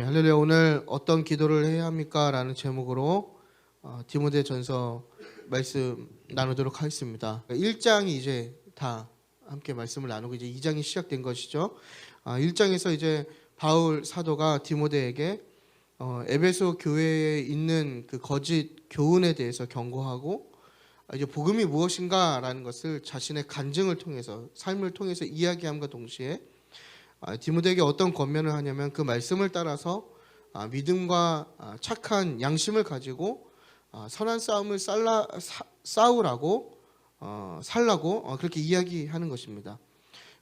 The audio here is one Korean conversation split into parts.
할렐루야. 오늘 어떤 기도를 해야 합니까? 라는 제목으로 디모데전서 말씀 나누도록 하겠습니다. 1장이 이제 다 함께 말씀을 나누고 이제 2장이 시작된 것이죠. 1장에서 이제 바울 사도가 디모데에게 에베소 교회에 있는 그 거짓 교훈에 대해서 경고하고 이제 복음이 무엇인가라는 것을 자신의 간증을 통해서 삶을 통해서 이야기함과 동시에 디모데에게 어떤 권면을 하냐면 그 말씀을 따라서 믿음과 착한 양심을 가지고 선한 싸움을 싸우라고 살라고 그렇게 이야기하는 것입니다.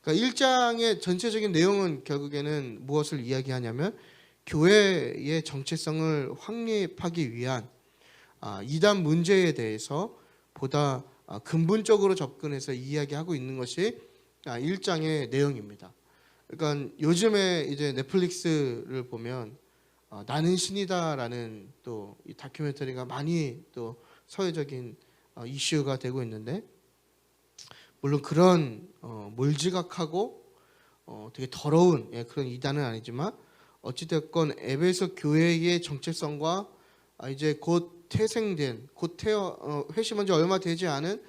그러니까 1장의 전체적인 내용은 결국에는 무엇을 이야기하냐면 교회의 정체성을 확립하기 위한 이단 문제에 대해서 보다 근본적으로 접근해서 이야기하고 있는 것이 1장의 내용입니다. 그러니까 요즘에 이제 넷플릭스를 보면 나는 신이다라는 또 이 다큐멘터리가 많이 또 사회적인 이슈가 되고 있는데, 물론 그런 몰지각하고 되게 더러운 그런 이단은 아니지만 어찌됐건 에베소 교회의 정체성과 이제 곧 태생된 회심한 지 얼마 되지 않은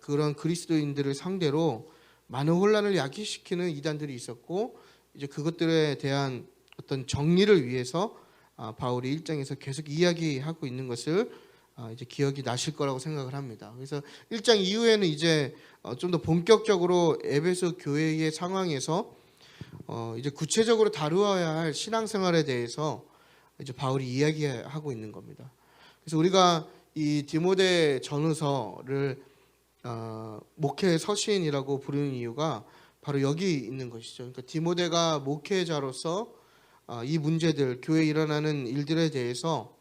그런 그리스도인들을 상대로 많은 혼란을 야기시키는 이단들이 있었고, 이제 그것들에 대한 어떤 정리를 위해서 바울이 1장에서 계속 이야기하고 있는 것을 이제 기억이 나실 거라고 생각을 합니다. 그래서 1장 이후에는 이제 좀 더 본격적으로 에베소 교회의 상황에서 이제 구체적으로 다루어야 할 신앙생활에 대해서 이제 바울이 이야기하고 있는 겁니다. 그래서 우리가 이 디모데 전후서를 목회 서신이라고 부르는 이유가 바로 여기 있는 것이죠. 그러니까 디모데가 목회자로서 이 문제들, 교회에 일어나는 일들에 대해서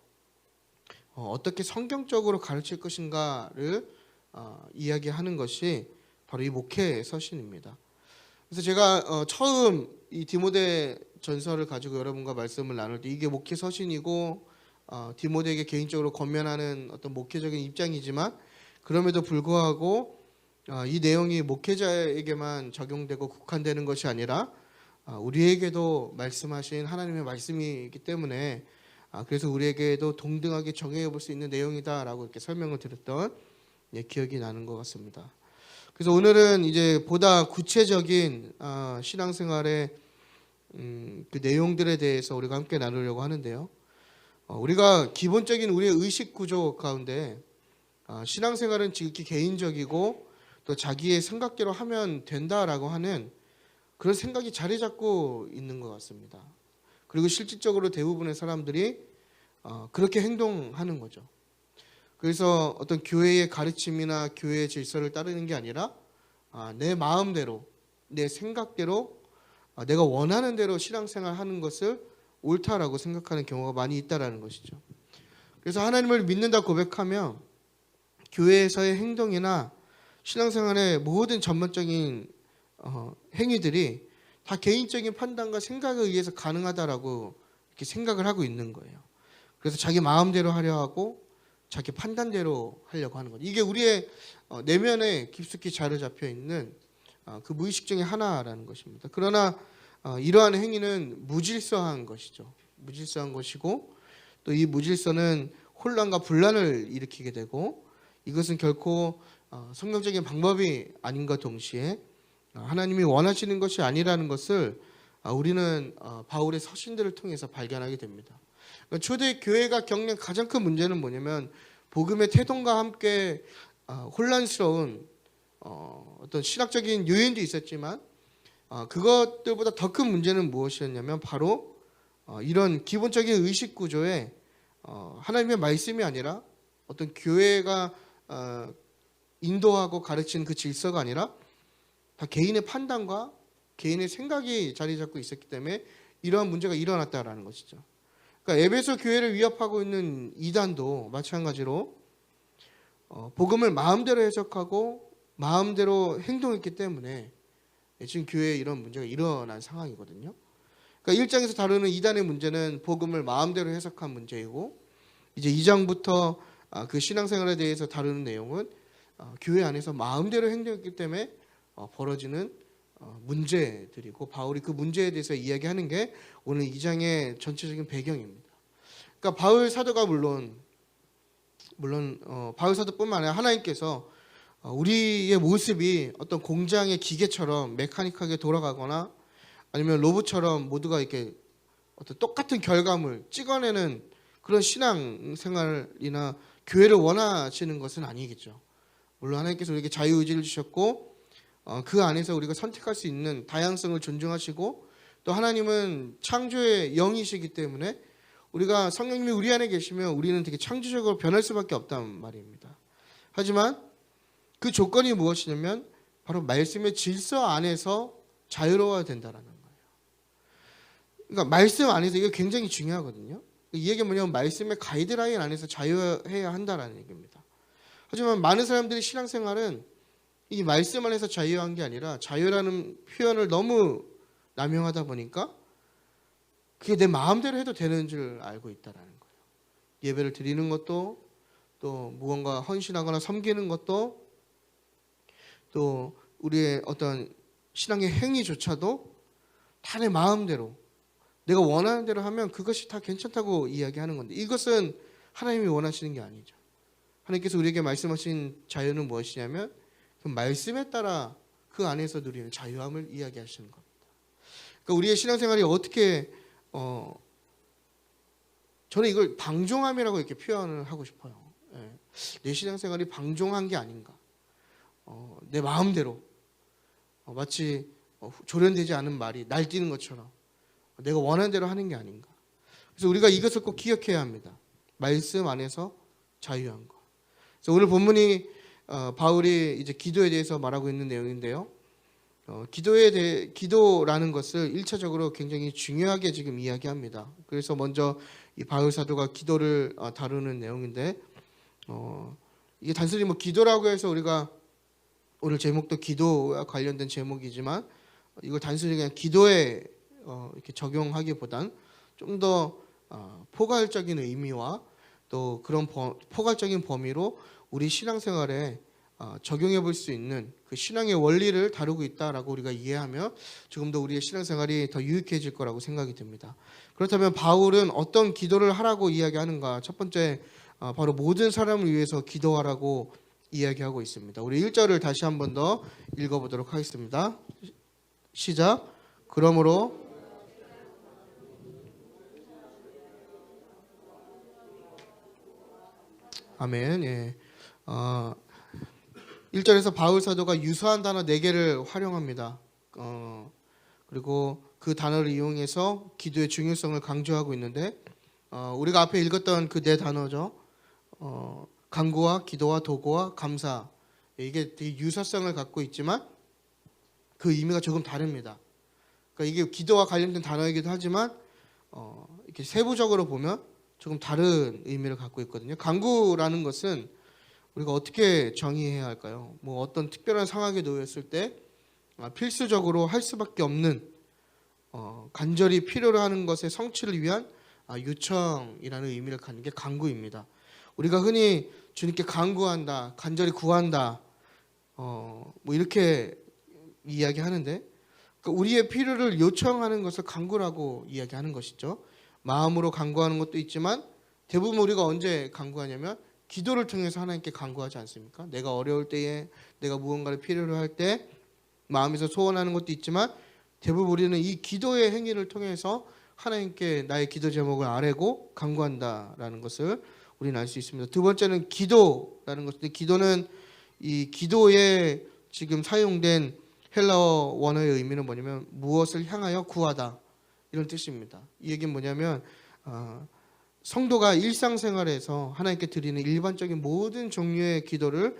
어떻게 성경적으로 가르칠 것인가를 이야기하는 것이 바로 이 목회 서신입니다. 그래서 제가 처음 이 디모데 전서를 가지고 여러분과 말씀을 나눌 때 이게 목회 서신이고 디모데에게 개인적으로 권면하는 어떤 목회적인 입장이지만, 그럼에도 불구하고 이 내용이 목회자에게만 적용되고 국한되는 것이 아니라 우리에게도 말씀하신 하나님의 말씀이기 때문에 그래서 우리에게도 동등하게 적용해 볼 수 있는 내용이다라고 이렇게 설명을 드렸던 기억이 나는 것 같습니다. 그래서 오늘은 이제 보다 구체적인 신앙생활의 그 내용들에 대해서 우리가 함께 나누려고 하는데요. 우리가 기본적인 우리의 의식 구조 가운데 신앙생활은 지극히 개인적이고 또 자기의 생각대로 하면 된다라고 하는 그런 생각이 자리 잡고 있는 것 같습니다. 그리고 실질적으로 대부분의 사람들이 그렇게 행동하는 거죠. 그래서 어떤 교회의 가르침이나 교회의 질서를 따르는 게 아니라 내 마음대로, 내 생각대로, 내가 원하는 대로 신앙생활 하는 것을 옳다라고 생각하는 경우가 많이 있다라는 것이죠. 그래서 하나님을 믿는다 고백하면 교회에서의 행동이나 신앙생활의 모든 전반적인 행위들이 다 개인적인 판단과 생각에 의해서 가능하다라고 이렇게 생각을 하고 있는 거예요. 그래서 자기 마음대로 하려 하고 자기 판단대로 하려고 하는 거죠. 이게 우리의 내면에 깊숙이 자리 잡혀 있는 그 무의식 중에 하나라는 것입니다. 그러나 이러한 행위는 무질서한 것이죠. 무질서한 것이고, 또 이 무질서는 혼란과 분란을 일으키게 되고, 이것은 결코 성경적인 방법이 아닌과 동시에 하나님이 원하시는 것이 아니라는 것을 우리는 바울의 서신들을 통해서 발견하게 됩니다. 초대 교회가 겪는 가장 큰 문제는 뭐냐면 복음의 태동과 함께 혼란스러운 어떤 신학적인 요인도 있었지만 그것들보다 더 큰 문제는 무엇이었냐면 바로 이런 기본적인 의식 구조에 하나님의 말씀이 아니라 어떤 교회가 인도하고 가르치는 그 질서가 아니라 다 개인의 판단과 개인의 생각이 자리 잡고 있었기 때문에 이러한 문제가 일어났다라는 것이죠. 그러니까 에베소 교회를 위협하고 있는 이단도 마찬가지로 복음을 마음대로 해석하고 마음대로 행동했기 때문에 지금 교회에 이런 문제가 일어난 상황이거든요. 그러니까 1장에서 다루는 이단의 문제는 복음을 마음대로 해석한 문제이고, 이제 2장부터 그 신앙생활에 대해서 다루는 내용은 교회 안에서 마음대로 행동했기 때문에 벌어지는 문제들이고 바울이 그 문제에 대해서 이야기하는 게 오늘 2장의 전체적인 배경입니다. 그러니까 바울 사도가 물론 바울 사도뿐만 아니라 하나님께서 우리의 모습이 어떤 공장의 기계처럼 메카닉하게 돌아가거나 아니면 로봇처럼 모두가 이렇게 어떤 똑같은 결과물 찍어내는 그런 신앙 생활이나 교회를 원하시는 것은 아니겠죠. 물론 하나님께서 우리에게 자유의지를 주셨고 그 안에서 우리가 선택할 수 있는 다양성을 존중하시고 또 하나님은 창조의 영이시기 때문에 우리가 성령님이 우리 안에 계시면 우리는 되게 창조적으로 변할 수밖에 없단 말입니다. 하지만 그 조건이 무엇이냐면 바로 말씀의 질서 안에서 자유로워야 된다라는 거예요. 그러니까 말씀 안에서 이게 굉장히 중요하거든요. 이 얘기가 뭐냐면 말씀의 가이드라인 안에서 자유해야 한다라는 얘기입니다. 하지만 많은 사람들이 신앙생활은 이 말씀 안에서 자유한 게 아니라 자유라는 표현을 너무 남용하다 보니까 그게 내 마음대로 해도 되는 줄 알고 있다라는 거예요. 예배를 드리는 것도 또 무언가 헌신하거나 섬기는 것도 또 우리의 어떤 신앙의 행위조차도 다 내 마음대로 내가 원하는 대로 하면 그것이 다 괜찮다고 이야기하는 건데 이것은 하나님이 원하시는 게 아니죠. 하나님께서 우리에게 말씀하신 자유는 무엇이냐면 그 말씀에 따라 그 안에서 누리는 자유함을 이야기하시는 겁니다. 그러니까 우리의 신앙생활이 어떻게 저는 이걸 방종함이라고 이렇게 표현을 하고 싶어요. 내 신앙생활이 방종한 게 아닌가. 내 마음대로 마치 조련되지 않은 말이 날뛰는 것처럼 내가 원하는 대로 하는 게 아닌가. 그래서 우리가 이것을 꼭 기억해야 합니다. 말씀 안에서 자유한 것. 그래서 오늘 본문이 바울이 이제 기도에 대해서 말하고 있는 내용인데요. 기도라는 것을 1차적으로 굉장히 중요하게 지금 이야기합니다. 그래서 먼저 이 바울 사도가 기도를 다루는 내용인데 이게 단순히 뭐 기도라고 해서 우리가 오늘 제목도 기도와 관련된 제목이지만 이걸 단순히 그냥 기도에 이렇게 적용하기보단 좀 더 포괄적인 의미와 또 그런 포괄적인 범위로 우리 신앙생활에 적용해 볼 수 있는 그 신앙의 원리를 다루고 있다라고 우리가 이해하면 조금 더 우리의 신앙생활이 더 유익해질 거라고 생각이 듭니다. 그렇다면 바울은 어떤 기도를 하라고 이야기하는가? 첫 번째 바로 모든 사람을 위해서 기도하라고 이야기하고 있습니다. 우리 1절을 다시 한 번 더 읽어보도록 하겠습니다. 시작. 그러므로 아멘. 예. 1절에서 바울 사도가 유사한 단어 4개를 활용합니다. 그리고 그 단어를 이용해서 기도의 중요성을 강조하고 있는데 우리가 앞에 읽었던 그 4단어죠. 간구와 기도와 도구와 감사. 이게 되게 유사성을 갖고 있지만 그 의미가 조금 다릅니다. 그러니까 이게 기도와 관련된 단어이기도 하지만 이렇게 세부적으로 보면 조금 다른 의미를 갖고 있거든요. 간구라는 것은 우리가 어떻게 정의해야 할까요? 뭐 어떤 특별한 상황에 놓였을 때 필수적으로 할 수밖에 없는 간절히 필요로 하는 것의 성취를 위한 요청이라는 의미를 갖는 게 간구입니다. 우리가 흔히 주님께 간구한다, 간절히 구한다, 뭐 이렇게 이야기하는데 그러니까 우리의 필요를 요청하는 것을 간구라고 이야기하는 것이죠. 마음으로 간구하는 것도 있지만 대부분 우리가 언제 간구하냐면 기도를 통해서 하나님께 간구하지 않습니까? 내가 어려울 때에 내가 무언가를 필요로 할 때 마음에서 소원하는 것도 있지만 대부분 우리는 이 기도의 행위를 통해서 하나님께 나의 기도 제목을 아뢰고 간구한다라는 것을 우리는 알 수 있습니다. 두 번째는 기도라는 것인데 기도는 이 기도에 지금 사용된 헬라어 원어의 의미는 뭐냐면 무엇을 향하여 구하다 이런 뜻입니다. 이 얘기는 뭐냐면 성도가 일상생활에서 하나님께 드리는 일반적인 모든 종류의 기도를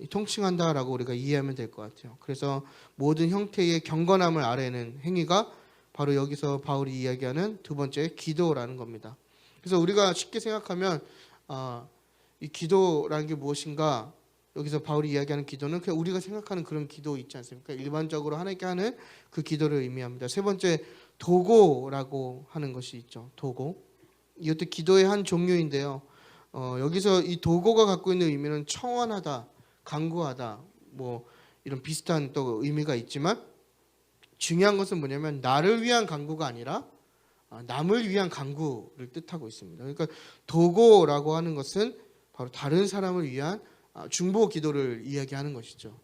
통칭한다라고 우리가 이해하면 될 것 같아요. 그래서 모든 형태의 경건함을 아뢰는 행위가 바로 여기서 바울이 이야기하는 두 번째 기도라는 겁니다. 그래서 우리가 쉽게 생각하면 이 기도라는 게 무엇인가? 여기서 바울이 이야기하는 기도는 그냥 우리가 생각하는 그런 기도 있지 않습니까? 일반적으로 하나님께 하는 그 기도를 의미합니다. 세 번째 도고라고 하는 것이 있죠. 도고. 이것도 기도의 한 종류인데요. 여기서 이 도고가 갖고 있는 의미는 청원하다, 간구하다, 뭐 이런 비슷한 또 의미가 있지만 중요한 것은 뭐냐면 나를 위한 간구가 아니라 남을 위한 간구를 뜻하고 있습니다. 그러니까 도고라고 하는 것은 바로 다른 사람을 위한 중보 기도를 이야기하는 것이죠.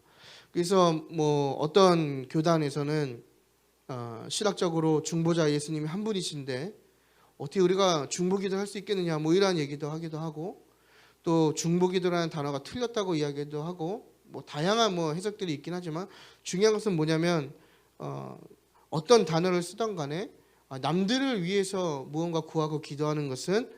그래서 뭐 어떤 교단에서는 신학적으로 중보자 예수님이 한 분이신데 어떻게 우리가 중보 기도를 할 수 있겠느냐 뭐 이런 얘기도 하기도 하고, 또 중보 기도라는 단어가 틀렸다고 이야기도 하고, 뭐 다양한 뭐 해석들이 있긴 하지만 중요한 것은 뭐냐면 어떤 단어를 쓰던 간에 남들을 위해서 무언가 구하고 기도하는 것은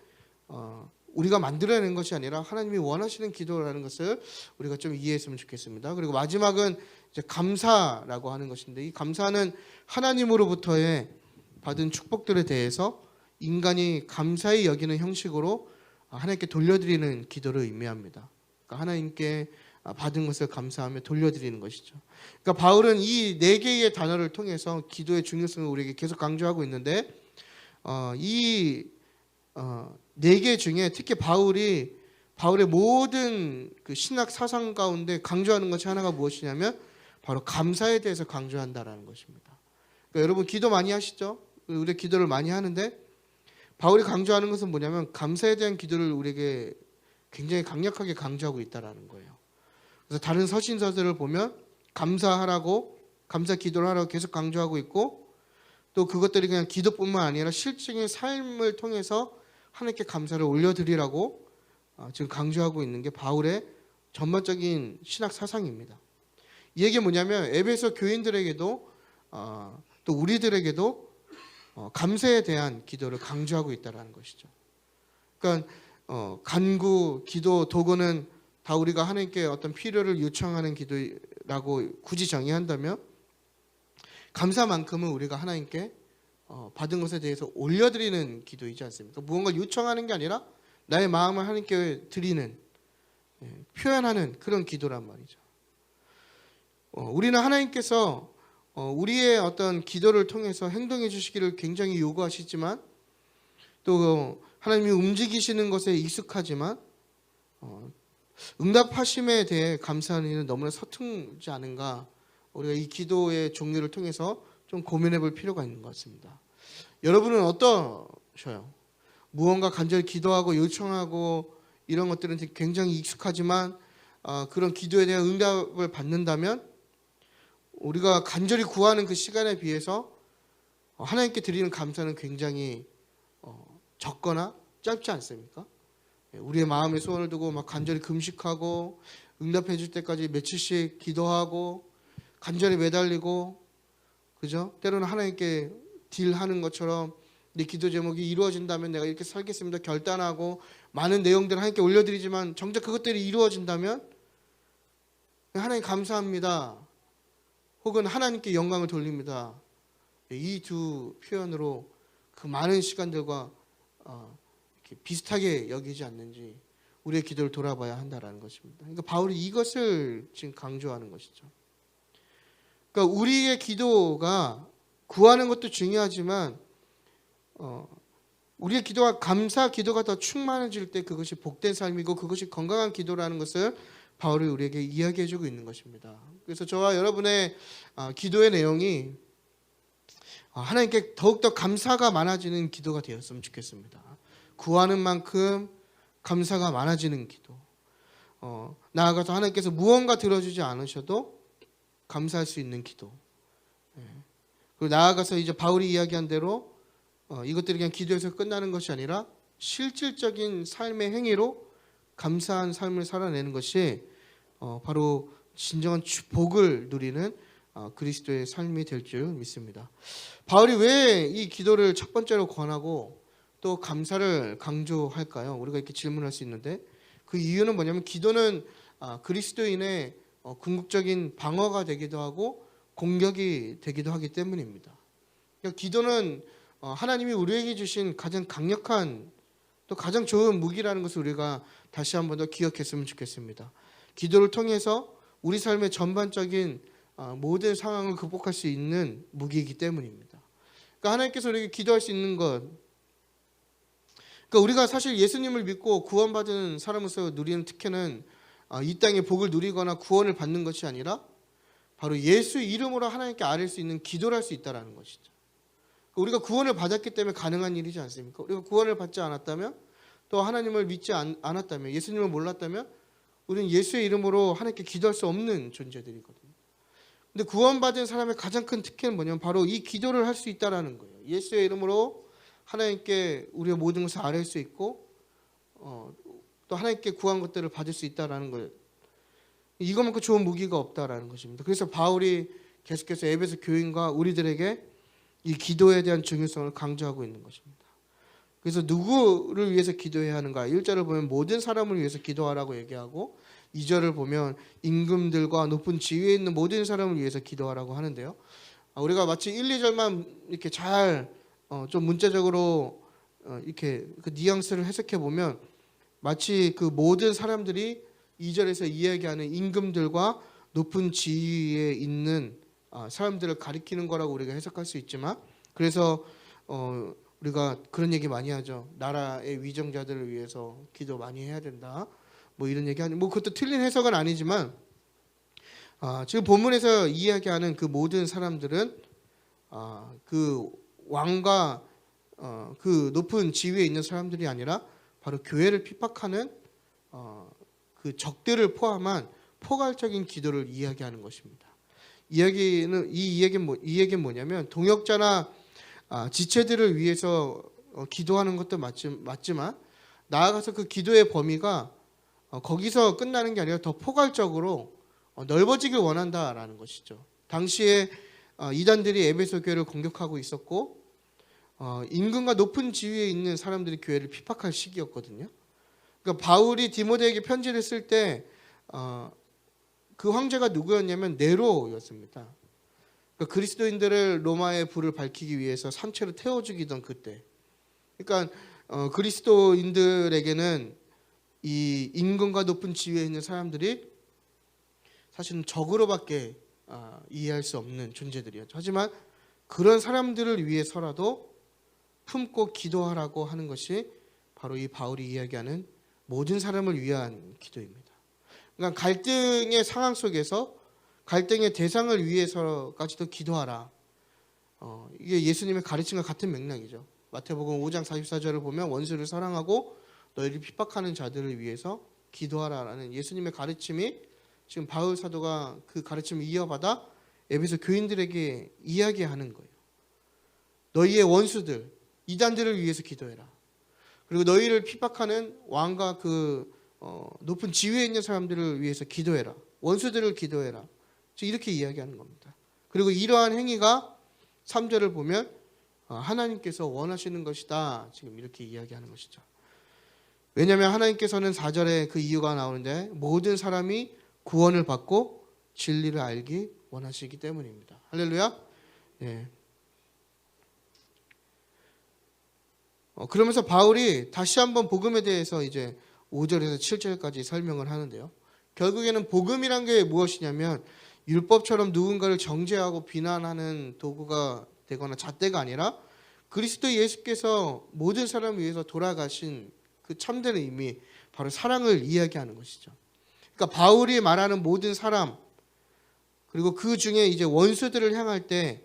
우리가 만들어내는 것이 아니라 하나님이 원하시는 기도라는 것을 우리가 좀 이해했으면 좋겠습니다. 그리고 마지막은 이제 감사라고 하는 것인데, 이 감사는 하나님으로부터의 받은 축복들에 대해서 인간이 감사히 여기는 형식으로 하나님께 돌려드리는 기도를 의미합니다. 그러니까 하나님께 받은 것을 감사하며 돌려드리는 것이죠. 그러니까 바울은 이 네 개의 단어를 통해서 기도의 중요성을 우리에게 계속 강조하고 있는데, 이 네 개 중에 특히 바울의 모든 그 신학 사상 가운데 강조하는 것이 하나가 무엇이냐면 바로 감사에 대해서 강조한다라는 것입니다. 그러니까 여러분 기도 많이 하시죠? 우리 기도를 많이 하는데 바울이 강조하는 것은 뭐냐면 감사에 대한 기도를 우리에게 굉장히 강력하게 강조하고 있다라는 거예요. 그래서 다른 서신서들을 보면 감사하라고, 감사 기도를 하라고 계속 강조하고 있고, 또 그것들이 그냥 기도뿐만 아니라 실질적인 삶을 통해서 하나님께 감사를 올려드리라고 지금 강조하고 있는 게 바울의 전반적인 신학 사상입니다. 이 얘기는 뭐냐면 에베소 교인들에게도 또 우리들에게도 감사에 대한 기도를 강조하고 있다는 것이죠. 그러니까 간구, 기도, 도구는 다 우리가 하나님께 어떤 필요를 요청하는 기도라고 굳이 정의한다면, 감사만큼은 우리가 하나님께 받은 것에 대해서 올려드리는 기도이지 않습니까? 무언가를 요청하는 게 아니라 나의 마음을 하나님께 드리는, 표현하는 그런 기도란 말이죠. 우리는 하나님께서 우리의 어떤 기도를 통해서 행동해 주시기를 굉장히 요구하시지만, 또 하나님이 움직이시는 것에 익숙하지만 응답하심에 대해 감사하는 일은 너무나 서툴지 않은가, 우리가 이 기도의 종류를 통해서 좀 고민해 볼 필요가 있는 것 같습니다. 여러분은 어떠셔요? 무언가 간절히 기도하고 요청하고 이런 것들은 굉장히 익숙하지만 그런 기도에 대한 응답을 받는다면 우리가 간절히 구하는 그 시간에 비해서 하나님께 드리는 감사는 굉장히 적거나 짧지 않습니까? 우리의 마음의 소원을 두고 막 간절히 금식하고 응답해 줄 때까지 며칠씩 기도하고 간절히 매달리고, 그죠? 때로는 하나님께 딜하는 것처럼 내 기도 제목이 이루어진다면 내가 이렇게 살겠습니다 결단하고 많은 내용들을 하나님께 올려드리지만 정작 그것들이 이루어진다면 하나님 감사합니다, 혹은 하나님께 영광을 돌립니다, 이 두 표현으로 그 많은 시간들과 이렇게 비슷하게 여기지 않는지 우리의 기도를 돌아봐야 한다는 것입니다. 그러니까 바울이 이것을 지금 강조하는 것이죠. 그러니까 우리의 기도가 구하는 것도 중요하지만 우리의 기도가 감사 기도가 더 충만해질 때 그것이 복된 삶이고 그것이 건강한 기도라는 것을 바울이 우리에게 이야기해주고 있는 것입니다. 그래서 저와 여러분의 기도의 내용이 하나님께 더욱더 감사가 많아지는 기도가 되었으면 좋겠습니다. 구하는 만큼 감사가 많아지는 기도. 나아가서 하나님께서 무언가 들어주지 않으셔도 감사할 수 있는 기도. 그리고 나아가서 이제 바울이 이야기한 대로 이것들이 그냥 기도에서 끝나는 것이 아니라 실질적인 삶의 행위로 감사한 삶을 살아내는 것이 바로 진정한 복을 누리는 그리스도의 삶이 될 줄 믿습니다. 바울이 왜 이 기도를 첫 번째로 권하고 또 감사를 강조할까요? 우리가 이렇게 질문할 수 있는데 그 이유는 뭐냐면 기도는 그리스도인의 궁극적인 방어가 되기도 하고 공격이 되기도 하기 때문입니다. 그러니까 기도는 하나님이 우리에게 주신 가장 강력한 또 가장 좋은 무기라는 것을 우리가 다시 한 번 더 기억했으면 좋겠습니다. 기도를 통해서 우리 삶의 전반적인 모든 상황을 극복할 수 있는 무기이기 때문입니다. 그러니까 하나님께서 우리에게 기도할 수 있는 것, 그러니까 우리가 사실 예수님을 믿고 구원받은 사람으로서 누리는 특혜는 이 땅의 복을 누리거나 구원을 받는 것이 아니라 바로 예수 이름으로 하나님께 아뢰 수 있는 기도를 할 수 있다라는 것이죠. 우리가 구원을 받았기 때문에 가능한 일이지 않습니까? 우리가 구원을 받지 않았다면, 또 하나님을 믿지 않았다면, 예수님을 몰랐다면 우리는 예수의 이름으로 하나님께 기도할 수 없는 존재들이거든요. 근데 구원받은 사람의 가장 큰 특혜는 뭐냐면 바로 이 기도를 할 수 있다라는 거예요. 예수의 이름으로 하나님께 우리의 모든 것을 아뢰 수 있고 또 하나님께 구한 것들을 받을 수 있다라는 거예요. 이것만큼 좋은 무기가 없다라는 것입니다. 그래서 바울이 계속해서 에베소 교인과 우리들에게 이 기도에 대한 중요성을 강조하고 있는 것입니다. 그래서 누구를 위해서 기도해야 하는가? 1절을 보면 모든 사람을 위해서 기도하라고 얘기하고 2절을 보면 임금들과 높은 지위에 있는 모든 사람을 위해서 기도하라고 하는데요. 우리가 마치 1, 2절만 이렇게 잘 좀 문자적으로 이렇게 그 뉘앙스를 해석해 보면 마치 그 모든 사람들이 2절에서 이야기하는 임금들과 높은 지위에 있는 사람들을 가리키는 거라고 우리가 해석할 수 있지만, 그래서 우리가 그런 얘기 많이 하죠. 나라의 위정자들을 위해서 기도 많이 해야 된다. 뭐 이런 얘기 하는, 뭐 그것도 틀린 해석은 아니지만 지금 본문에서 이야기하는 그 모든 사람들은 그 왕과 그 높은 지위에 있는 사람들이 아니라 바로 교회를 핍박하는 그 적들을 포함한 포괄적인 기도를 이야기하는 것입니다. 이 이야기는 뭐냐면 동역자나 지체들을 위해서 기도하는 것도 맞지만 나아가서 그 기도의 범위가 거기서 끝나는 게 아니라 더 포괄적으로 넓어지길 원한다라는 것이죠. 당시에 이단들이 에베소 교회를 공격하고 있었고 임금과 높은 지위에 있는 사람들이 교회를 핍박할 시기였거든요. 그러니까 바울이 디모데에게 편지를 쓸 때 그 황제가 누구였냐면 네로였습니다. 그러니까 그리스도인들을 로마의 불을 밝히기 위해서 산채로 태워 죽이던 그때. 그러니까 그리스도인들에게는 이 임금과 높은 지위에 있는 사람들이 사실은 적으로밖에 이해할 수 없는 존재들이었죠. 하지만 그런 사람들을 위해서라도 품고 기도하라고 하는 것이 바로 이 바울이 이야기하는 모든 사람을 위한 기도입니다. 그러니까 갈등의 상황 속에서 갈등의 대상을 위해서까지도 기도하라. 이게 예수님의 가르침과 같은 맥락이죠. 마태복음 5장 44절을 보면 원수를 사랑하고 너희를 핍박하는 자들을 위해서 기도하라라는 예수님의 가르침이 지금 바울 사도가 그 가르침을 이어받아 에베소 교인들에게 이야기하는 거예요. 너희의 원수들, 이단들을 위해서 기도해라. 그리고 너희를 핍박하는 왕과 그 높은 지위에 있는 사람들을 위해서 기도해라. 원수들을 기도해라. 이렇게 이야기하는 겁니다. 그리고 이러한 행위가 3절을 보면 하나님께서 원하시는 것이다. 지금 이렇게 이야기하는 것이죠. 왜냐하면 하나님께서는 4절에 그 이유가 나오는데 모든 사람이 구원을 받고 진리를 알기 원하시기 때문입니다. 할렐루야. 예. 그러면서 바울이 다시 한번 복음에 대해서 이제 5절에서 7절까지 설명을 하는데요. 결국에는 복음이란 게 무엇이냐면 율법처럼 누군가를 정죄하고 비난하는 도구가 되거나 잣대가 아니라 그리스도 예수께서 모든 사람을 위해서 돌아가신 그 참된 의미, 바로 사랑을 이야기하는 것이죠. 그러니까 바울이 말하는 모든 사람, 그리고 그 중에 이제 원수들을 향할 때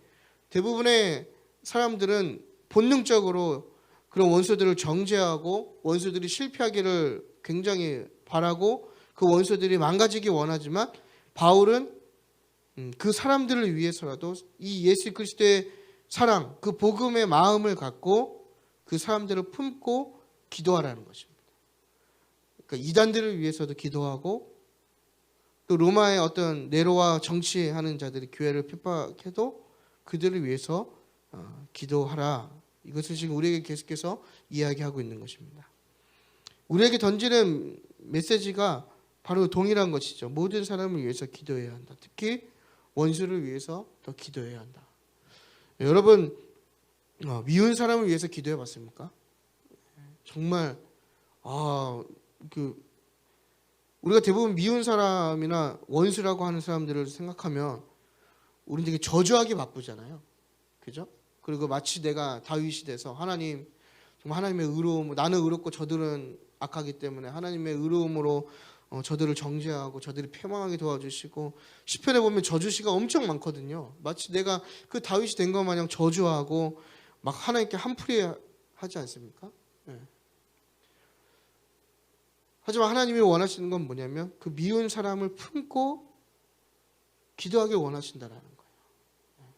대부분의 사람들은 본능적으로 그런 원수들을 정죄하고 원수들이 실패하기를 굉장히 바라고 그 원수들이 망가지기 원하지만 바울은 그 사람들을 위해서라도 이 예수 그리스도의 사랑, 그 복음의 마음을 갖고 그 사람들을 품고 기도하라는 것입니다. 그러니까 이단들을 위해서도 기도하고 또 로마의 어떤 네로와 정치하는 자들이 교회를 핍박해도 그들을 위해서 기도하라. 이것을 지금 우리에게 계속해서 이야기하고 있는 것입니다. 우리에게 던지는 메시지가 바로 동일한 것이죠. 모든 사람을 위해서 기도해야 한다. 특히 원수를 위해서 더 기도해야 한다. 여러분 미운 사람을 위해서 기도해 봤습니까? 정말 우리가 대부분 미운 사람이나 원수라고 하는 사람들을 생각하면 우리는 되게 저주하기 바쁘잖아요. 그죠? 그리고 마치 내가 다윗이 돼서 하나님, 정말 하나님의 의로움, 나는 의롭고 저들은 악하기 때문에 하나님의 의로움으로 저들을 정죄하고 저들이 패망하게 도와주시고, 시편에 보면 저주시가 엄청 많거든요. 마치 내가 그 다윗이 된 것 마냥 저주하고 막 하나님께 한풀이 하지 않습니까? 예. 하지만 하나님이 원하시는 건 뭐냐면 그 미운 사람을 품고 기도하길 원하신다라는 거예요.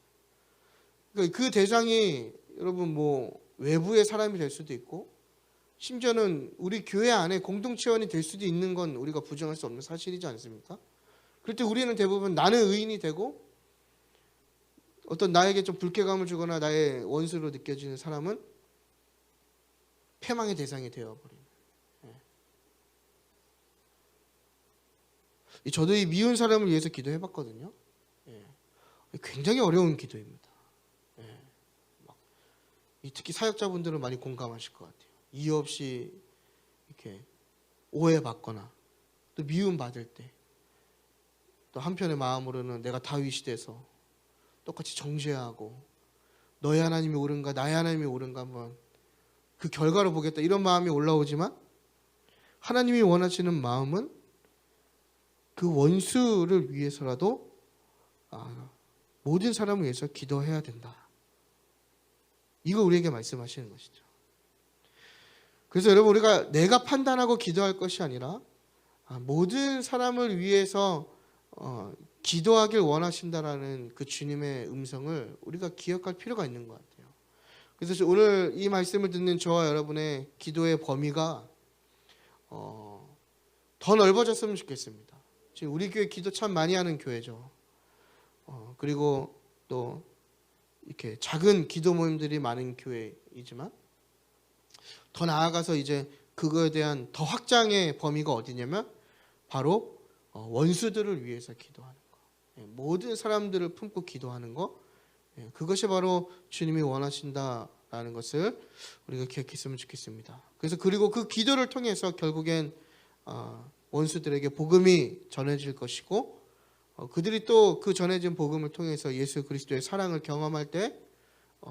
그러니까 그 대상이 여러분 뭐 외부의 사람이 될 수도 있고, 심지어는 우리 교회 안에 공동체원이 될 수도 있는 건 우리가 부정할 수 없는 사실이지 않습니까? 그럴 때 우리는 대부분 나는 의인이 되고, 어떤 나에게 좀 불쾌감을 주거나 나의 원수로 느껴지는 사람은 패망의 대상이 되어버립니다. 저도 이 미운 사람을 위해서 기도해봤거든요. 굉장히 어려운 기도입니다. 특히 사역자분들은 많이 공감하실 것 같아요. 이유 없이 이렇게 오해받거나 또 미움받을 때, 또 한편의 마음으로는 내가 다윗이 돼서 똑같이 정죄하고 너의 하나님이 옳은가 나의 하나님이 옳은가 한번 그 결과를 보겠다, 이런 마음이 올라오지만, 하나님이 원하시는 마음은 그 원수를 위해서라도 모든 사람을 위해서 기도해야 된다. 이거 우리에게 말씀하시는 것이죠. 그래서 여러분, 우리가 내가 판단하고 기도할 것이 아니라 모든 사람을 위해서 기도하길 원하신다라는 그 주님의 음성을 우리가 기억할 필요가 있는 것 같아요. 그래서 오늘 이 말씀을 듣는 저와 여러분의 기도의 범위가 더 넓어졌으면 좋겠습니다. 지금 우리 교회 기도 참 많이 하는 교회죠. 그리고 또 이렇게 작은 기도 모임들이 많은 교회이지만, 더 나아가서 이제 그거에 대한 더 확장의 범위가 어디냐면 바로 원수들을 위해서 기도하는 거, 모든 사람들을 품고 기도하는 거, 그것이 바로 주님이 원하신다라는 것을 우리가 기억했으면 좋겠습니다. 그래서 그리고 그 기도를 통해서 결국엔 원수들에게 복음이 전해질 것이고, 그들이 또 그 전해진 복음을 통해서 예수 그리스도의 사랑을 경험할 때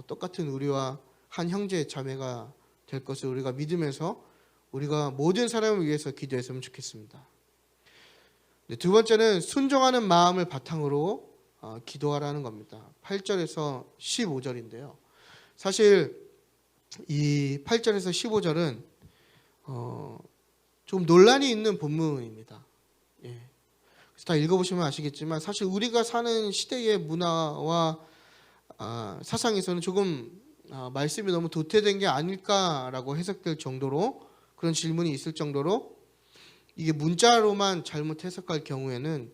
똑같은 우리와 한 형제 자매가 될 것을 우리가 믿으면서 우리가 모든 사람을 위해서 기도했으면 좋겠습니다. 두 번째는 순종하는 마음을 바탕으로 기도하라는 겁니다. 8절에서 15절인데요. 사실 이 8절에서 15절은 좀 논란이 있는 본문입니다. 그래서 다 읽어보시면 아시겠지만, 사실 우리가 사는 시대의 문화와 사상에서는 조금 말씀이 너무 도태된 게 아닐까라고 해석될 정도로, 그런 질문이 있을 정도로, 이게 문자로만 잘못 해석할 경우에는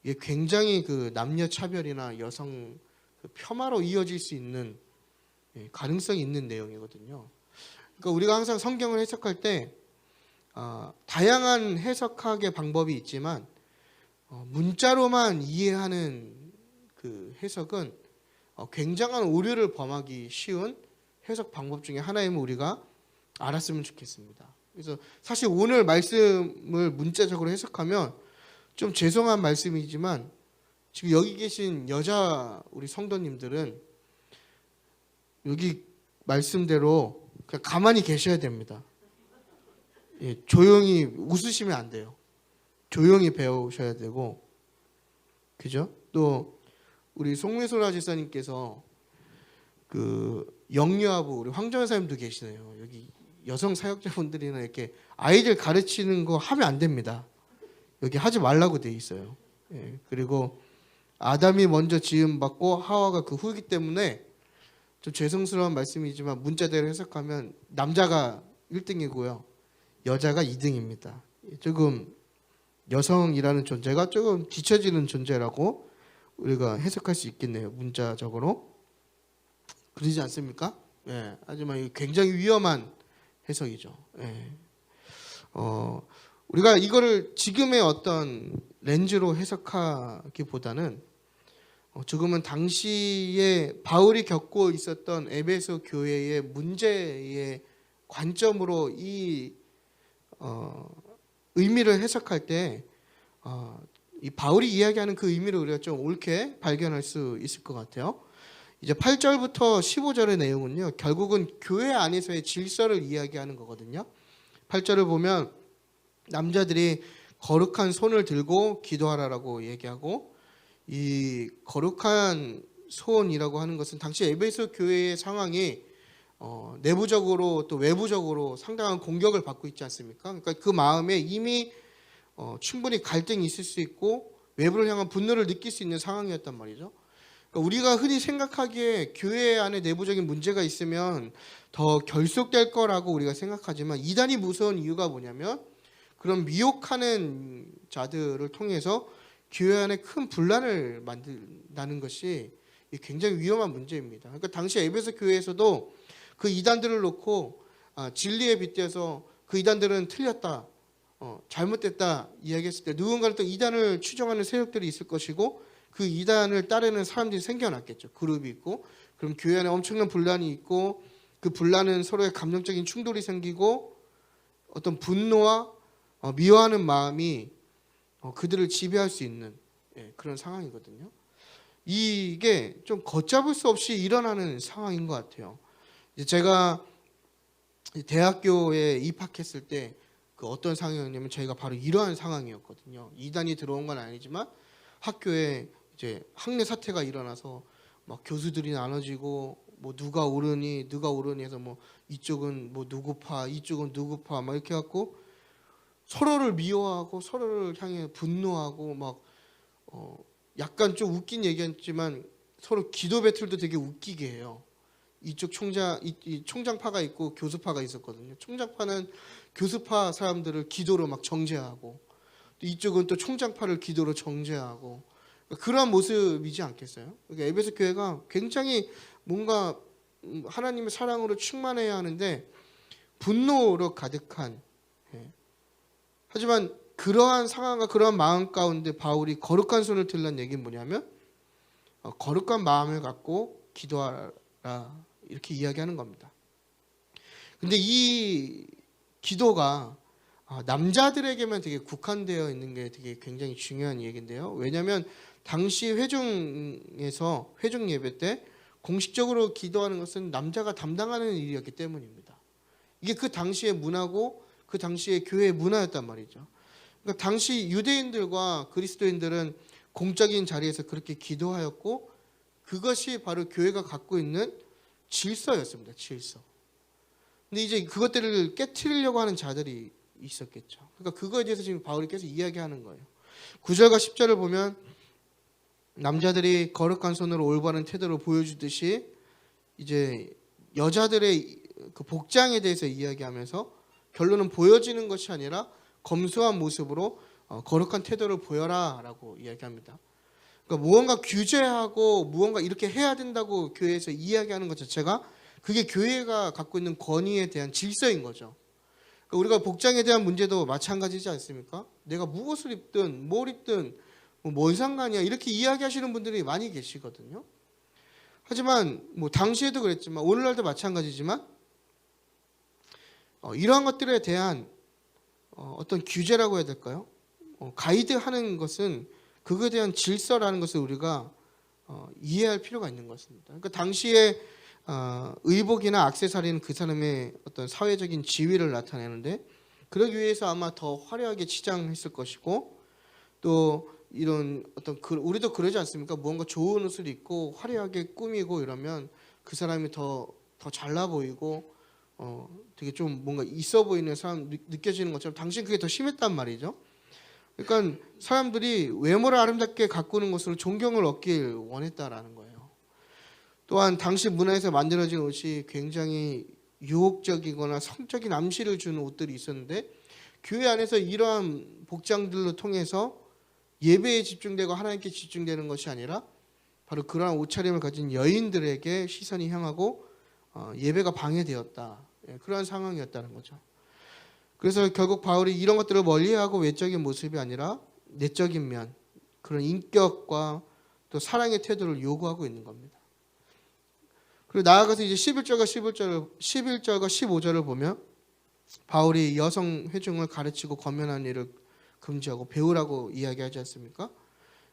이게 굉장히 그 남녀 차별이나 여성 폄하로 이어질 수 있는 가능성이 있는 내용이거든요. 그러니까 우리가 항상 성경을 해석할 때 다양한 해석학의 방법이 있지만, 문자로만 이해하는 그 해석은 굉장한 오류를 범하기 쉬운 해석 방법 중에 하나임을 우리가 알았으면 좋겠습니다. 그래서 사실 오늘 말씀을 문자적으로 해석하면 좀 죄송한 말씀이지만, 지금 여기 계신 여자 우리 성도님들은 여기 말씀대로 그냥 가만히 계셔야 됩니다. 조용히 웃으시면 안 돼요. 조용히 배우셔야 되고, 그죠? 또 우리 송미소라 지사님께서 그 영유아부 우리 황정사님도 계시네요. 여기 여성 사역자분들이나 이렇게 아이들 가르치는 거 하면 안 됩니다. 여기 하지 말라고 돼 있어요. 그리고 아담이 먼저 지음 받고 하와가 그 후이기 때문에 좀 죄송스러운 말씀이지만 문자대로 해석하면 남자가 1등이고요. 여자가 2등입니다. 조금 여성이라는 존재가 조금 뒤처지는 존재라고 우리가 해석할 수 있겠네요. 문자적으로. 그러지 않습니까? 하지만 이게 굉장히 위험한 해석이죠. 우리가 이거를 지금의 어떤 렌즈로 해석하기보다는 조금은 당시에 바울이 겪고 있었던 에베소 교회의 문제의 관점으로 이 의미를 해석할 때 이 바울이 이야기하는 그 의미를 우리가 좀 옳게 발견할 수 있을 것 같아요. 이제 8절부터 15절의 내용은요, 결국은 교회 안에서의 질서를 이야기하는 거거든요. 8절을 보면 남자들이 거룩한 손을 들고 기도하라라고 얘기하고, 이 거룩한 손이라고 하는 것은 당시 에베소 교회의 상황이 내부적으로 또 외부적으로 상당한 공격을 받고 있지 않습니까? 그러니까 그 마음에 이미 충분히 갈등이 있을 수 있고 외부를 향한 분노를 느낄 수 있는 상황이었단 말이죠. 그러니까 우리가 흔히 생각하기에 교회 안에 내부적인 문제가 있으면 더 결속될 거라고 우리가 생각하지만, 이단이 무서운 이유가 뭐냐면 그런 미혹하는 자들을 통해서 교회 안에 큰 분란을 만든다는 것이 굉장히 위험한 문제입니다. 그러니까 당시 에베소 교회에서도 그 이단들을 놓고 진리에 빗대서 그 이단들은 틀렸다, 잘못됐다 이야기했을 때 누군가는 또 이단을 추종하는 세력들이 있을 것이고 그 이단을 따르는 사람들이 생겨났겠죠. 그룹이 있고, 그럼 교회 안에 엄청난 분란이 있고 그 분란은 서로의 감정적인 충돌이 생기고 어떤 분노와 미워하는 마음이 그들을 지배할 수 있는 그런 상황이거든요. 이게 좀 걷잡을 수 없이 일어나는 상황인 것 같아요. 제가 대학교에 입학했을 때 그 어떤 상황이었냐면 저희가 바로 이러한 상황이었거든요. 이단이 들어온 건 아니지만 학교에 이제 학내 사태가 일어나서 막 교수들이 나눠지고 뭐 누가 옳으니 해서 뭐 이쪽은 뭐 누구파 이쪽은 누구파 막 이렇게 갖고 서로를 미워하고 서로를 향해 분노하고 막 약간 좀 웃긴 얘기였지만 서로 기도 배틀도 되게 웃기게 해요. 이쪽 총장파가 있고 교수파가 있었거든요. 총장파는 교수파 사람들을 기도로 막 정죄하고, 또 이쪽은 또 총장파를 기도로 정죄하고, 그러한 모습이지 않겠어요? 그러니까 에베소 교회가 굉장히 뭔가 하나님의 사랑으로 충만해야 하는데 분노로 가득한, 하지만 그러한 상황과 그러한 마음 가운데 바울이 거룩한 손을 들란 얘기는 뭐냐면 거룩한 마음을 갖고 기도하라, 이렇게 이야기하는 겁니다. 근데 이 기도가 남자들에게만 되게 국한되어 있는 게 되게 굉장히 중요한 얘기인데요. 왜냐하면 당시 회중에서 회중 예배 때 공식적으로 기도하는 것은 남자가 담당하는 일이었기 때문입니다. 이게 그 당시의 문화고 그 당시의 교회의 문화였단 말이죠. 그러니까 당시 유대인들과 그리스도인들은 공적인 자리에서 그렇게 기도하였고, 그것이 바로 교회가 갖고 있는 질서였습니다. 질서. 근데 이제 그것들을 깨트리려고 하는 자들이 있었겠죠. 그러니까 그거에 대해서 지금 바울이 계속 이야기하는 거예요. 9절과 10절을 보면 남자들이 거룩한 손으로 올바른 태도를 보여주듯이 이제 여자들의 그 복장에 대해서 이야기하면서 결론은 보여지는 것이 아니라 검소한 모습으로 거룩한 태도를 보여라라고 이야기합니다. 그러니까 무언가 규제하고 무언가 이렇게 해야 된다고 교회에서 이야기하는 것 자체가 그게 교회가 갖고 있는 권위에 대한 질서인 거죠. 그러니까 우리가 복장에 대한 문제도 마찬가지지 않습니까? 내가 무엇을 입든 뭘 입든 뭔 상관이야 이렇게 이야기하시는 분들이 많이 계시거든요. 하지만 뭐 당시에도 그랬지만 오늘날도 마찬가지지만 이러한 것들에 대한 어떤 규제라고 해야 될까요? 가이드하는 것은 그거에 대한 질서라는 것을 우리가 이해할 필요가 있는 것입니다. 그러니까 당시에 의복이나 액세서리는 그 사람의 어떤 사회적인 지위를 나타내는데, 그러기 위해서 아마 더 화려하게 치장했을 것이고, 또 이런 어떤 우리도 그러지 않습니까? 무언가 좋은 옷을 입고 화려하게 꾸미고 이러면 그 사람이 더 잘나 보이고 되게 좀 뭔가 있어 보이는 사람 느껴지는 것처럼 당시 그게 더 심했단 말이죠. 그러니까 사람들이 외모를 아름답게 가꾸는 것으로 존경을 얻길 원했다라는 거예요. 또한 당시 문화에서 만들어진 옷이 굉장히 유혹적이거나 성적인 암시를 주는 옷들이 있었는데, 교회 안에서 이러한 복장들로 통해서 예배에 집중되고 하나님께 집중되는 것이 아니라 바로 그러한 옷차림을 가진 여인들에게 시선이 향하고 예배가 방해되었다, 그러한 상황이었다는 거죠. 그래서 결국 바울이 이런 것들을 멀리하고 외적인 모습이 아니라 내적인 면, 그런 인격과 또 사랑의 태도를 요구하고 있는 겁니다. 그리고 나아가서 이제 11절과 15절을 보면 바울이 여성 회중을 가르치고 권면하는 일을 금지하고 배우라고 이야기하지 않습니까?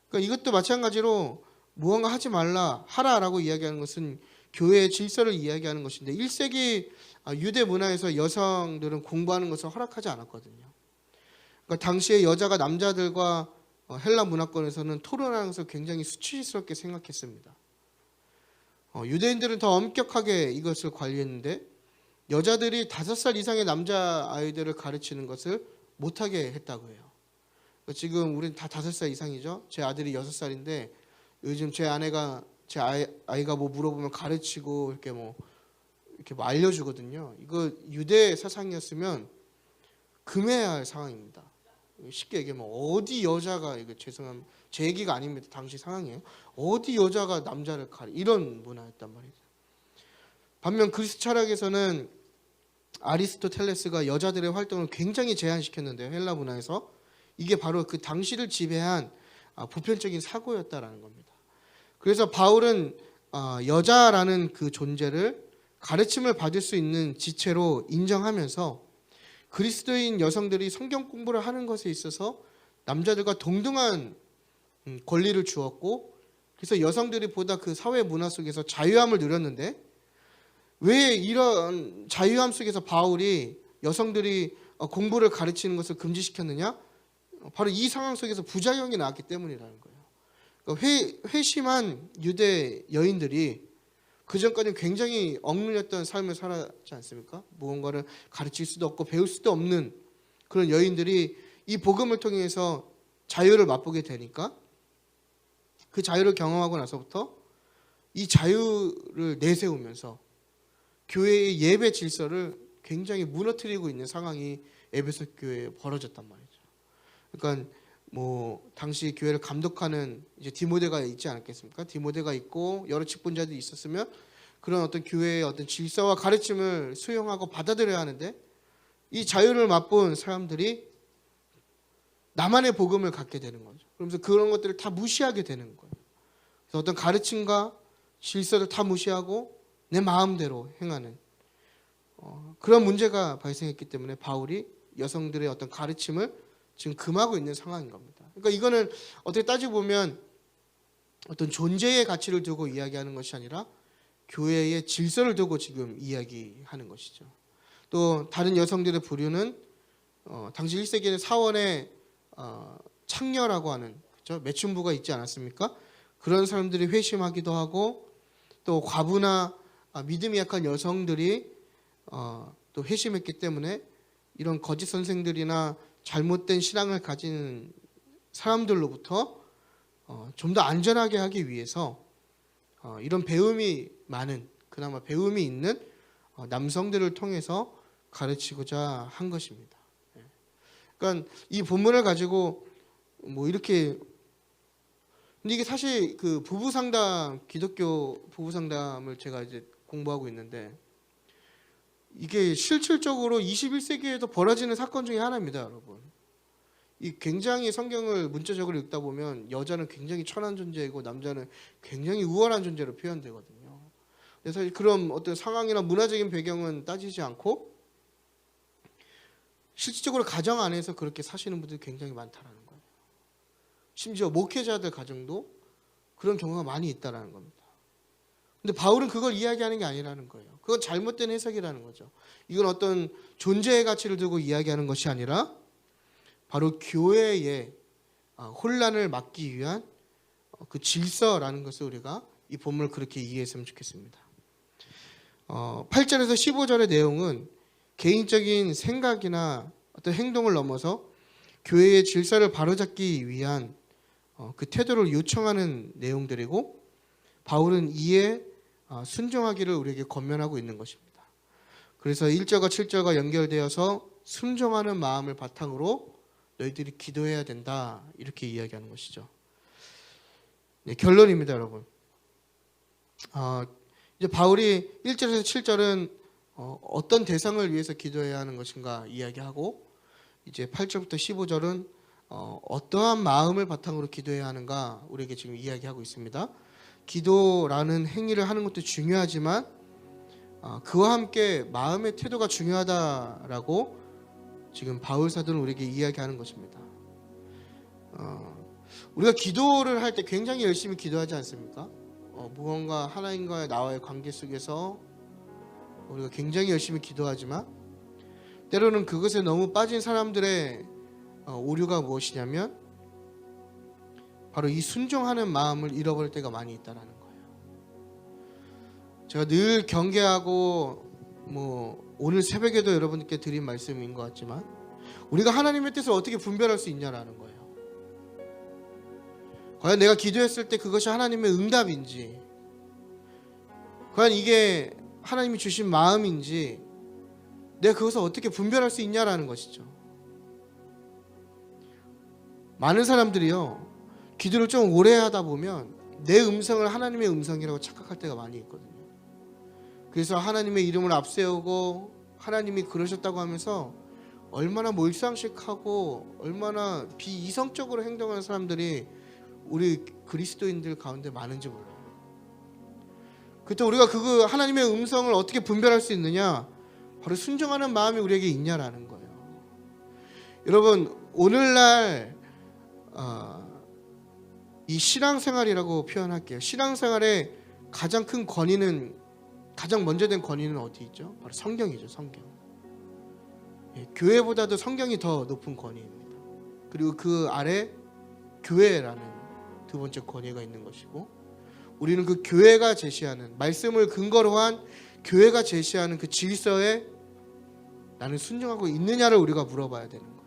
그러니까 이것도 마찬가지로 무언가 하지 말라, 하라라고 이야기하는 것은 교회의 질서를 이야기하는 것인데, 1세기 유대 문화에서 여성들은 공부하는 것을 허락하지 않았거든요. 그러니까 당시에 여자가 남자들과 헬라 문화권에서는 토론하는 것을 굉장히 수치스럽게 생각했습니다. 유대인들은 더 엄격하게 이것을 관리했는데 여자들이 5살 이상의 남자 아이들을 가르치는 것을 못하게 했다고 해요. 지금 우리는 다 5살 이상이죠. 제 아들이 6살인데 요즘 제 아내가 제 아이가 뭐 물어보면 가르치고 이렇게 뭐 알려주거든요. 이거 유대 사상이었으면 금해야 할 상황입니다. 쉽게 얘기하면 어디 여자가, 이거 죄송한 제 얘기가 아닙니다. 당시 상황이에요. 어디 여자가 남자를 이런 문화였단 말이죠. 반면 그리스 철학에서는 아리스토텔레스가 여자들의 활동을 굉장히 제한시켰는데요. 헬라 문화에서 이게 바로 그 당시를 지배한 보편적인 사고였다라는 겁니다. 그래서 바울은 여자라는 그 존재를 가르침을 받을 수 있는 지체로 인정하면서 그리스도인 여성들이 성경 공부를 하는 것에 있어서 남자들과 동등한 권리를 주었고, 그래서 여성들이 보다 그 사회 문화 속에서 자유함을 누렸는데 왜 이런 자유함 속에서 바울이 여성들이 공부를 가르치는 것을 금지시켰느냐? 바로 이 상황 속에서 부작용이 나왔기 때문이라는 거예요. 그러니까 회심한 유대 여인들이 그전까지는 굉장히 억눌렸던 삶을 살았지 않습니까? 무언가를 가르칠 수도 없고 배울 수도 없는 그런 여인들이 이 복음을 통해서 자유를 맛보게 되니까 그 자유를 경험하고 나서부터 이 자유를 내세우면서 교회의 예배 질서를 굉장히 무너뜨리고 있는 상황이 에베소 교회에 벌어졌단 말이죠. 그러니까 뭐 당시 교회를 감독하는 이제 디모데가 있지 않았겠습니까? 디모데가 있고 여러 직분자들이 있었으면 그런 어떤 교회의 어떤 질서와 가르침을 수용하고 받아들여야 하는데 이 자유를 맛본 사람들이 나만의 복음을 갖게 되는 거죠. 그러면서 그런 것들을 다 무시하게 되는 거예요. 그래서 어떤 가르침과 질서를 다 무시하고 내 마음대로 행하는 그런 문제가 발생했기 때문에 바울이 여성들의 어떤 가르침을 지금 금하고 있는 상황인 겁니다. 그러니까 이거는 어떻게 따지고 보면 어떤 존재의 가치를 두고 이야기하는 것이 아니라 교회의 질서를 두고 지금 이야기하는 것이죠. 또 다른 여성들의 부류는 당시 1세기에는 사원에 창녀라고 하는, 그렇죠? 매춘부가 있지 않았습니까? 그런 사람들이 회심하기도 하고 또 과부나 믿음이 약한 여성들이 또 회심했기 때문에 이런 거짓 선생들이나 잘못된 신앙을 가진 사람들로부터 좀 더 안전하게 하기 위해서 이런 배움이 많은, 그나마 배움이 있는 남성들을 통해서 가르치고자 한 것입니다. 그러니까 이 본문을 가지고 뭐 이렇게, 근데 이게 사실 그 부부 상담, 기독교 부부 상담을 제가 이제 공부하고 있는데 이게 실질적으로 21세기에도 벌어지는 사건 중에 하나입니다, 여러분. 이 굉장히 성경을 문자적으로 읽다 보면 여자는 굉장히 천한 존재이고 남자는 굉장히 우월한 존재로 표현되거든요. 그래서 그런 어떤 상황이나 문화적인 배경은 따지지 않고 실질적으로 가정 안에서 그렇게 사시는 분들이 굉장히 많다라는 거예요. 심지어 목회자들 가정도 그런 경우가 많이 있다라는 겁니다. 근데 바울은 그걸 이야기하는 게 아니라는 거예요. 그건 잘못된 해석이라는 거죠. 이건 어떤 존재의 가치를 두고 이야기하는 것이 아니라 바로 교회의 혼란을 막기 위한 그 질서라는 것을 우리가 이 본문을 그렇게 이해했으면 좋겠습니다. 8절에서 15절의 내용은 개인적인 생각이나 어떤 행동을 넘어서 교회의 질서를 바로잡기 위한 그 태도를 요청하는 내용들이고 바울은 이에 순종하기를 우리에게 권면하고 있는 것입니다. 그래서 1절과 7절과 연결되어서 순종하는 마음을 바탕으로 너희들이 기도해야 된다, 이렇게 이야기하는 것이죠. 네, 결론입니다, 여러분. 이제 바울이 1절에서 7절은 어떤 대상을 위해서 기도해야 하는 것인가 이야기하고, 이제 8절부터 15절은 어떠한 마음을 바탕으로 기도해야 하는가 우리에게 지금 이야기하고 있습니다. 기도라는 행위를 하는 것도 중요하지만 그와 함께 마음의 태도가 중요하다라고 지금 바울 사도는 우리에게 이야기하는 것입니다. 우리가 기도를 할 때 굉장히 열심히 기도하지 않습니까? 무언가 하나님과의 나와의 관계 속에서 우리가 굉장히 열심히 기도하지만 때로는 그것에 너무 빠진 사람들의 오류가 무엇이냐면 바로 이 순종하는 마음을 잃어버릴 때가 많이 있다라는 거예요. 제가 늘 경계하고 오늘 새벽에도 여러분께 드린 말씀인 것 같지만 우리가 하나님의 뜻을 어떻게 분별할 수 있냐라는 거예요. 과연 내가 기도했을 때 그것이 하나님의 응답인지, 과연 이게 하나님이 주신 마음인지 내가 그것을 어떻게 분별할 수 있냐라는 것이죠. 많은 사람들이요, 기도를 좀 오래 하다 보면 내 음성을 하나님의 음성이라고 착각할 때가 많이 있거든요. 그래서 하나님의 이름을 앞세우고 하나님이 그러셨다고 하면서 얼마나 몰상식하고 얼마나 비이성적으로 행동하는 사람들이 우리 그리스도인들 가운데 많은지 몰라요. 그때 우리가 그 하나님의 음성을 어떻게 분별할 수 있느냐? 바로 순종하는 마음이 우리에게 있냐라는 거예요. 여러분, 오늘날 이 신앙생활이라고 표현할게요. 신앙생활의 가장 큰 권위는, 가장 먼저 된 권위는 어디 있죠? 바로 성경이죠. 성경. 교회보다도 성경이 더 높은 권위입니다. 그리고 그 아래 교회라는 두 번째 권위가 있는 것이고, 우리는 그 교회가 제시하는, 말씀을 근거로 한 교회가 제시하는 그 질서에 나는 순종하고 있느냐를 우리가 물어봐야 되는 거예요.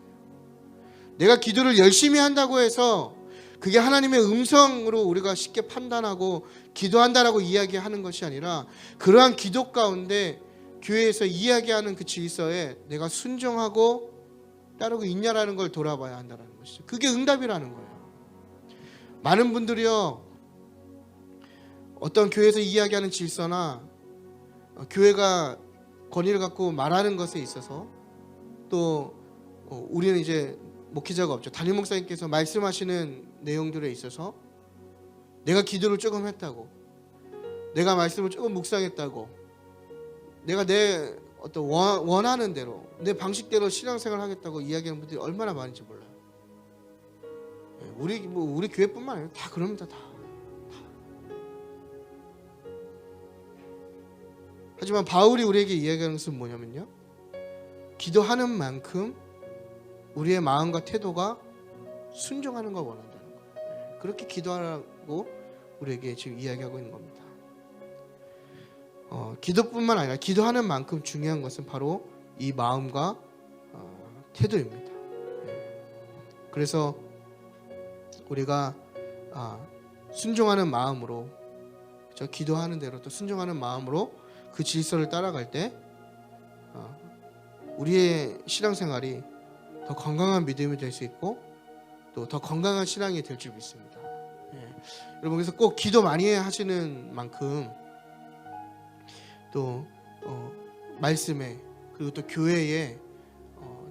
내가 기도를 열심히 한다고 해서 그게 하나님의 음성으로 우리가 쉽게 판단하고 기도한다라고 이야기하는 것이 아니라, 그러한 기도 가운데 교회에서 이야기하는 그 질서에 내가 순종하고 따르고 있냐라는 걸 돌아봐야 한다는 것이죠. 그게 응답이라는 거예요. 많은 분들이요, 어떤 교회에서 이야기하는 질서나 교회가 권위를 갖고 말하는 것에 있어서, 또 우리는 이제 목회자가 없죠. 담임 목사님께서 말씀하시는 내용들에 있어서 내가 기도를 조금 했다고, 내가 말씀을 조금 묵상했다고, 내가 내 어떤 원하는 대로 내 방식대로 신앙생활을 하겠다고 이야기하는 분들이 얼마나 많은지 몰라요. 우리 교회뿐만 아니라 다 그럽니다. 다. 하지만 바울이 우리에게 이야기하는 것은 뭐냐면요, 기도하는 만큼 우리의 마음과 태도가 순종하는 걸 원한다는 거예요. 그렇게 기도하라고 우리에게 지금 이야기하고 있는 겁니다. 기도뿐만 아니라 기도하는 만큼 중요한 것은 바로 이 마음과 태도입니다. 그래서 우리가 순종하는 마음으로, 기도하는 대로 또 순종하는 마음으로 그 질서를 따라갈 때 우리의 신앙생활이 더 건강한 믿음이 될 수 있고 또 더 건강한 신앙이 될 줄 믿습니다. 여러분, 그래서 꼭 기도 많이 하시는 만큼 또 말씀에, 그리고 또 교회에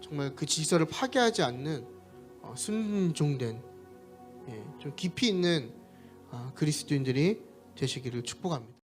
정말 그 질서를 파괴하지 않는 순종된, 좀 깊이 있는 그리스도인들이 되시기를 축복합니다.